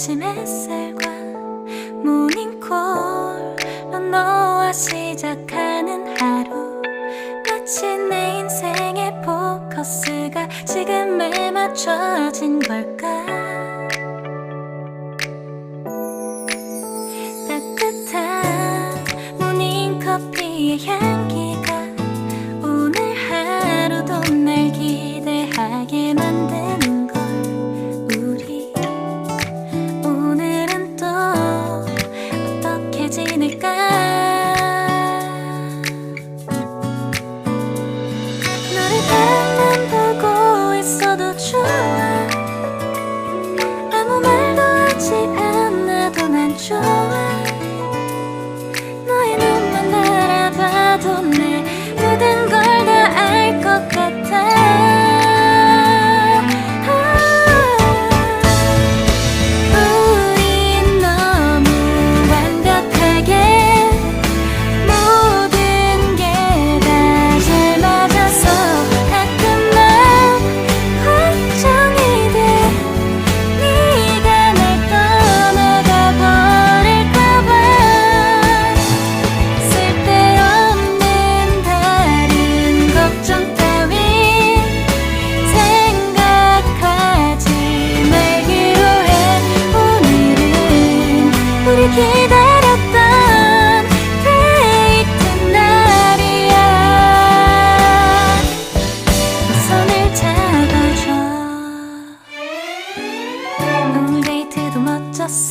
아침 햇살과 모닝콜로 너와 시작하는 하루, 마치 내 인생의 포커스가 지금에 맞춰진 걸까. 따뜻한 모닝커피의 향기가 오늘 하루도 날 기대하게 만드는 걸. 우리 오늘은 또 어떻게 지낼까. 너를 바라만 보고 있어도 좋아. 아무 말도 하지 않아도 난 좋아. 너의 눈만 바라봐도 내 모든 걸 다 알 것 같아. 우린 너무 완벽하게 모든 게 다 잘 맞아서 가끔 난 걱정이 돼. 네가 날 떠나가 버릴까봐. 쓸데없는 다른 걱정 따윈 생각하지 말기로 해. 오늘은 우리 기다렸던 데이트 날이야. 손을 잡아줘. 오늘 데이트도 멋졌어.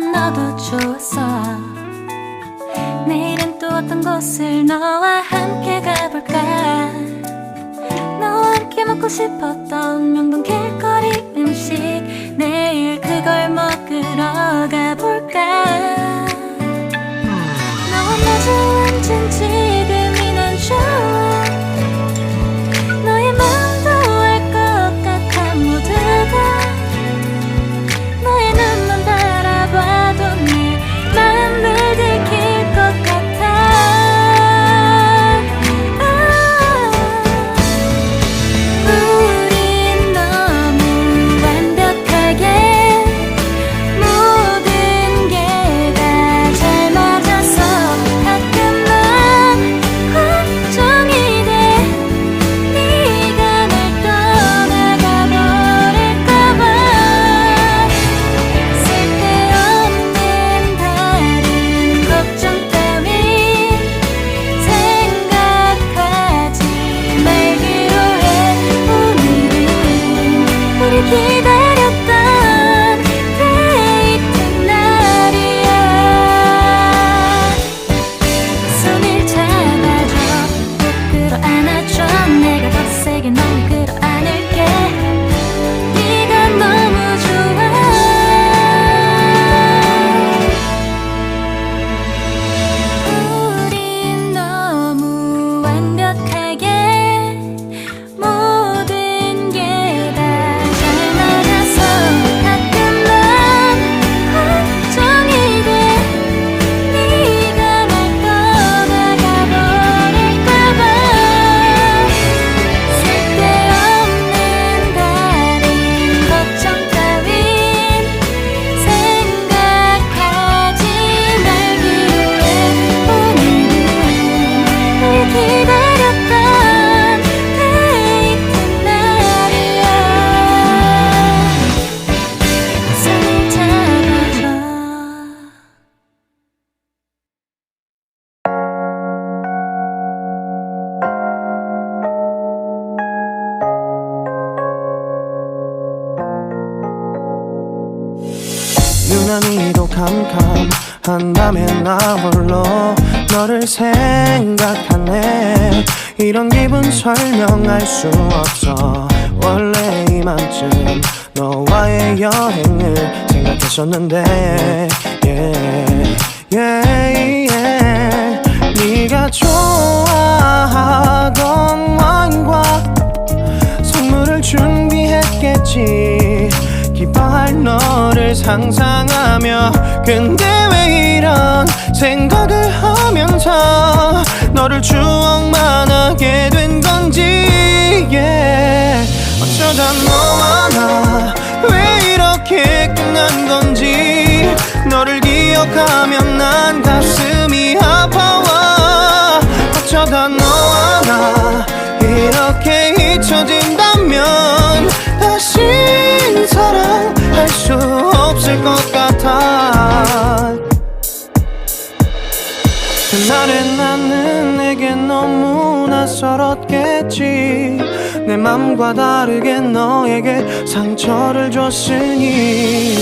너도 좋았어. 내일은 또 어떤 곳을 너와 함께 가볼까. 너와 함께 먹고 싶었던 명동 길거리 음식, 내일 그걸 먹으러 가볼까. 너와 마주 앉은 지금이 난 좋아. 너의 마음도 알 것 같아. 모두 다 너의 눈만 바라봐도 내 마음을 들킬 것 같아. 우린 너무 완벽하게 모든 게 다 잘 맞아서 가끔 난 걱정이 돼. 네가 날 떠나가 버릴까봐. 쓸데없는 다른 걱정 따윈 생각하지 말기로 해. 오늘은 우리 기다렸던 데이트 날이야. 손을 잡아줘. 꼭 끌어안아줘. 내가 더 세게 널 끌어안을게. 네가 너무 좋아. 우린 너무 완벽하게 모든 게 다 잘 맞아서 가끔 난 걱정이 돼. 네가 날 떠나가 버릴까봐. 쓸데없는 다른 걱정 따윈 생각하지 말기로 해. 오늘은 우리 기다렸던 데이트 날이야. 손을 잡아줘. 유난히도 캄캄한 밤에 나 홀로 너를 생각하네. 이런 기분 설명할 수 없어. 원래 이맘쯤 너와의 여행을 생각했었는데 네가 좋아하던 와인과 선물을 준비했겠지. 기뻐할 너를 상상하며. 근데 왜 이런 생각을 하면서 너를 추억만 하게 된 건지. 어쩌다 너와 나 왜 이렇게 끝난 건지. 기억하면 난 가슴이 아파와. 어쩌다 너와 나 이렇게 잊혀진다면 다시 사랑할 수 없을 것 같아. 그날의 나는 내게 너무 낯설었겠지. 내 맘과 다르게 너에게 상처를 줬으니.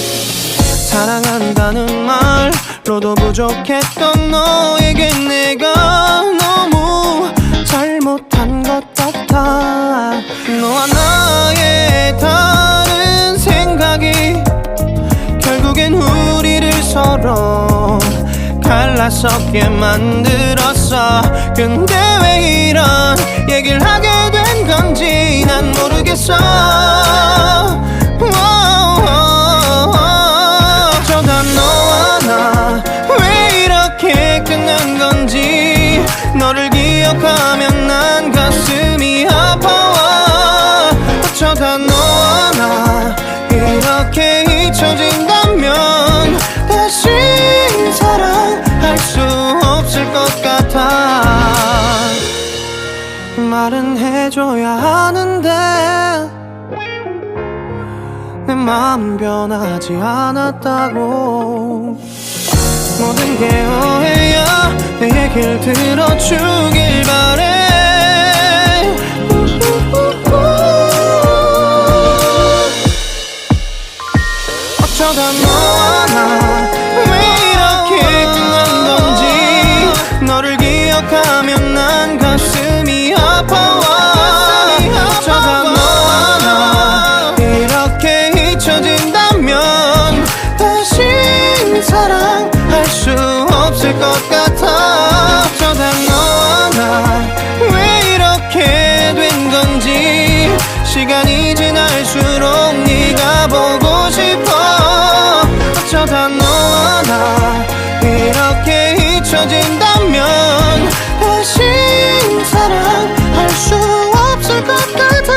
사랑한다는 말로도 부족했던 너에게 내가 너무 잘못한 것 같아. 너와 나의 다른 생각이 결국엔 우리를 서로 갈라서게 만들었어. 근데 왜 이런 얘기를 하게 된 건지 난 모르겠어. 어쩌다 너와 나 왜 이렇게 끝난 건지. 너를 기억하면 난 가슴이 아파와. 어쩌다 너와 나 이렇게 잊혀진다면 다시 사랑할 수 없을 것 같아. 말은 해줘야 하는데 내 마음 변하지 않았다고. 모든 게 오해야. 내 얘길 들어주길 바래. 어쩌다 너와 나 너를 기억하면 난 가슴이 아파와. 어쩌다 너와 나 이렇게 잊혀진다면 다시 사랑할 수 없을 것 같아. 어쩌다 너와 나 왜 이렇게 된 건지. 시간이 지날수록 네가 보고 싶어. 어쩌다 너와 나 이렇게 잊혀진다면 다시 사랑할 수 없을 것 같아.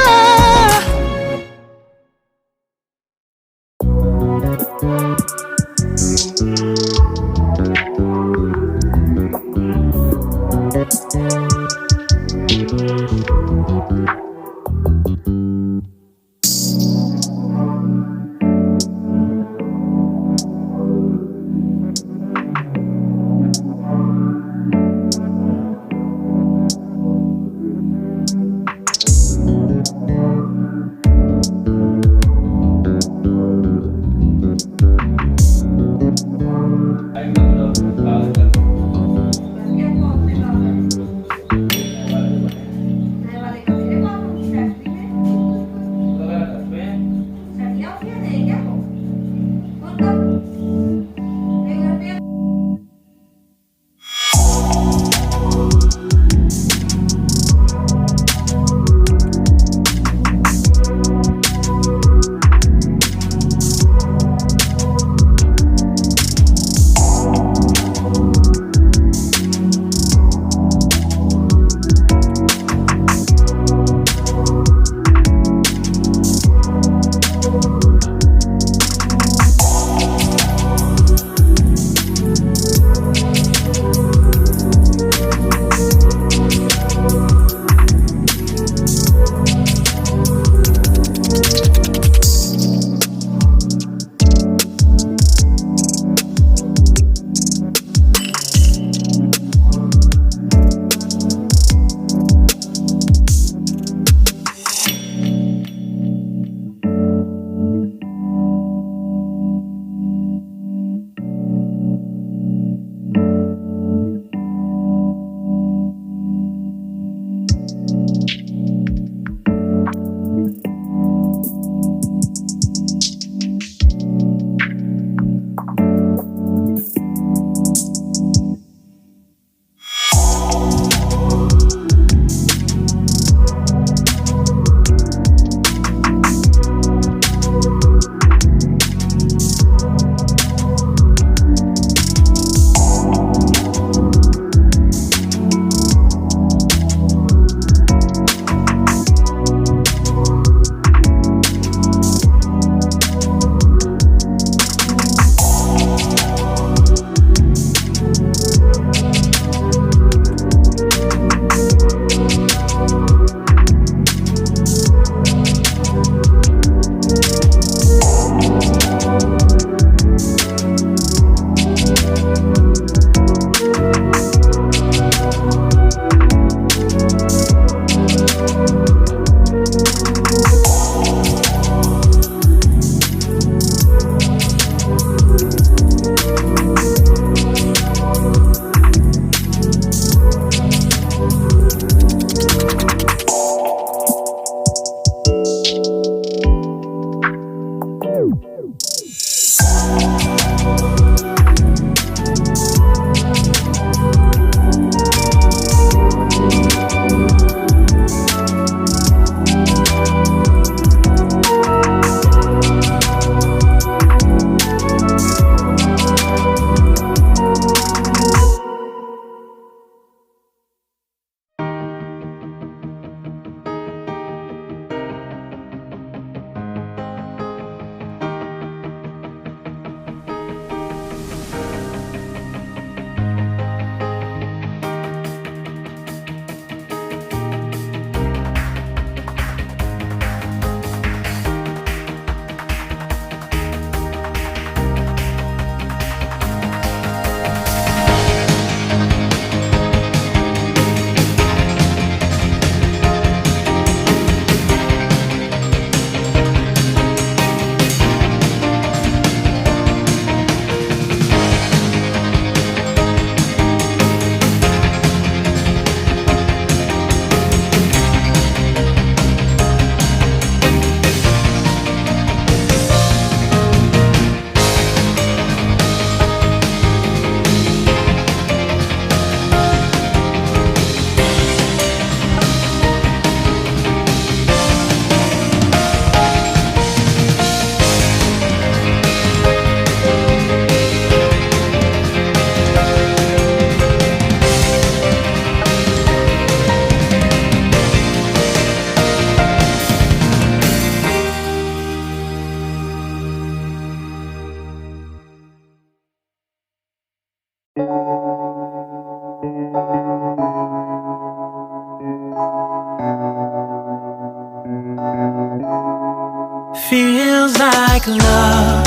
Feels like love.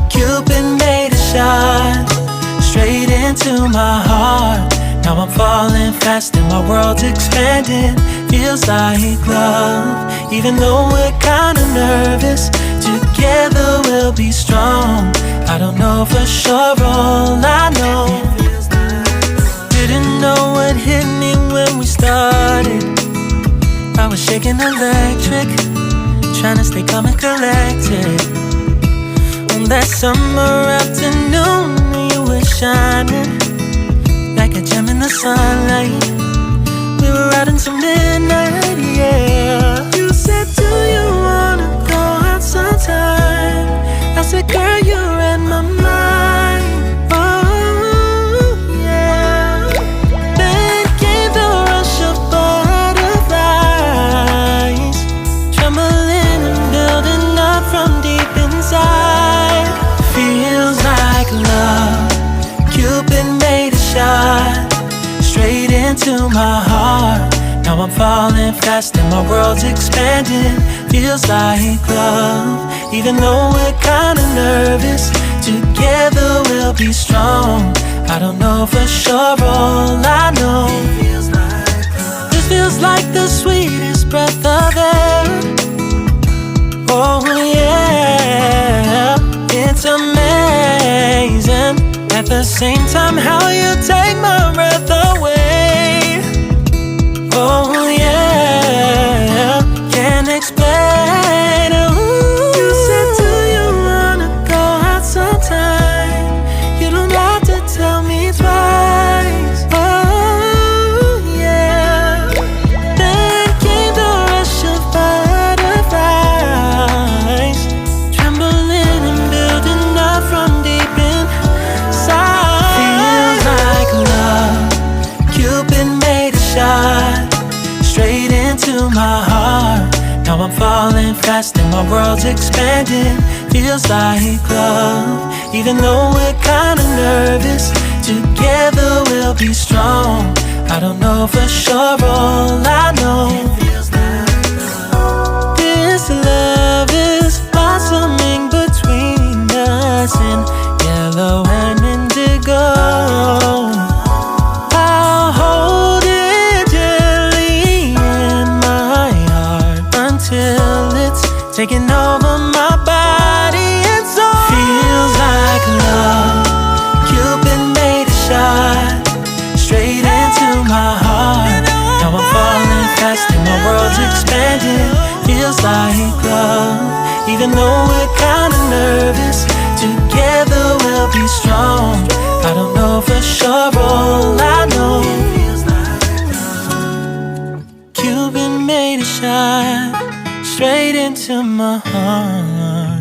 Cupid made a shot straight into my heart. Now I'm falling fast and my world's expanding. Feels like love. Even though we're kinda nervous, together we'll be strong. I don't know for sure, all I know. Didn't know what hit me when we started. I was shaking electric, trying to stay calm and collected. On that summer afternoon, you were shining like a gem in the sunlight. We were out until midnight, yeah. You said, do you wanna go out sometime? I said, girl, you read my mind. Oh, yeah. Then came the rush of butterflies, trembling and building up from deep inside. Feels like love. Cupid made a shot straight into my heart. Now I'm falling fast and my world's expanding. Feels like love. Even though we're kinda nervous, together we'll be strong. I don't know for sure, all I know. This feels like the sweetest breath of air. Oh yeah, it's amazing. At the same time, how you take my breath away. Oh yeah, can't explain. Ooh. You said, do you wanna go out sometime? You don't have to tell me twice. Oh yeah. Then came the rush of butterflies, trembling and building up from deep inside. Feels like love. Cupid made a shot straight into my heart. Now I'm falling fast and my world's expanding. Feels like love. Even though we're kinda nervous, together we'll be strong. I don't know for sure, all I know. This love is blossoming between us in yellow and indigo. I'll hold it gently in my heart until it's taking over my body and soul. Feels like love. Cupid made a shot straight into my heart. Now I'm falling fast and my world's expanding. Feels like love. Even though we're kinda nervous, together we'll be strong. I don't know for sure, all I know. Cupid made a shot straight into my heart.